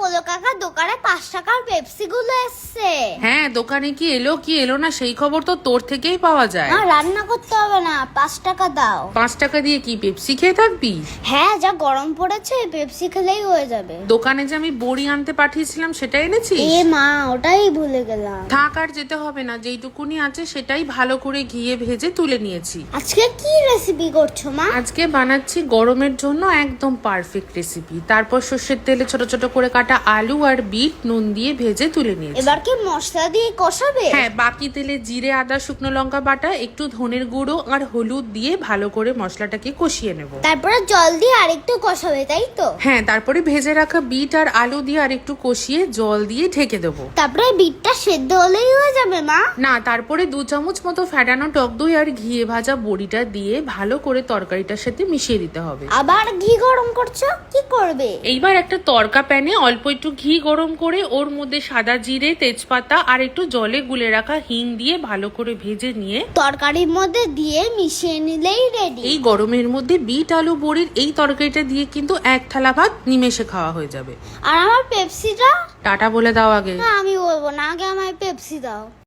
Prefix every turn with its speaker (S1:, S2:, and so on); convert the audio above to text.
S1: Polo কাকা দোকানে 5 টাকার পেপসি গুলো এসছে।
S2: হ্যাঁ, দোকানে কি এলো না সেই খবর তো তোর থেকেই পাওয়া যায়।
S1: না রান্না করতে হবে না, 5 টাকা দাও।
S2: 5 টাকা দিয়ে কি পেপসি খেয়ে থাকবি?
S1: হ্যাঁ, যা গরম পড়েছে পেপসি খেলেই হয়ে যাবে।
S2: দোকানে যে আমি বড়ি আনতে পাঠিয়েছিলাম সেটা এনেছিস?
S1: এ মা, ওটাই ভুলে গেলাম।
S2: থাক, আর যেতে হবে না, যেইটুকুনি আছে সেটাই ভালো করে ঘিয়ে ভেজে তুলে নিয়েছি।
S1: আজকে কি রেসিপি করছো মা?
S2: আজকে বানাচ্ছি গরমের জন্য একদম পারফেক্ট রেসিপি। তারপর সর্ষের তেলে ছোট ছোট করে কাটা আলু আর বিট নুন দিয়ে ভেজে তুলে নিয়েছি।
S1: এবার কি মশলা দিয়ে কষাবে?
S2: হ্যাঁ, বাকি তেলে জিরে আদা শুকনো লঙ্কা বাটা একটু ধনের গুঁড়ো আর হলুদ দিয়ে ভালো করে মশলাটাকে কষিয়ে নেব।
S1: তারপরে জল দিয়ে আরেকটু কষাবে, তাই তো?
S2: হ্যাঁ, তারপরে ভেজে রাখা বিট আর আলু দিয়ে আর একটু কষিয়ে জল দিয়ে ঢেকে দেবো।
S1: তারপরে বিটটা সেদ্ধ হলেই হয়ে যাবে মা?
S2: না, তারপরে 2 চামচ মতো ফেটানো টক দই আর ঘিয়ে ভাজা বড়িটা দিয়ে ভালো করে তরকারিটার সাথে মিশিয়ে দিতে হবে।
S1: আবার ঘি গরম করছো, কি করবে?
S2: এইবার একটা তড়কা প্যানে অল্প একটু ঘি গরম করে ওর মধ্যে সাদা জিরে, তেজপাতা আর একটু জলে গুলে রাখা হিং দিয়ে ভালো করে ভেজে নিয়ে
S1: তরকারির মধ্যে দিয়ে মিশিয়ে নিলেই রেডি।
S2: এই গরমের মধ্যে বিট আলু বড়ির এই তরকারিটা দিয়ে কিন্তু 1 থালা ভাত নিমেষে খাওয়া হয়ে যাবে।
S1: আর আমার পেপসিটা?
S2: টাটা বলে দাও আগে।
S1: না, আমি বলবো না, আগে আমায় পেপসি দাও।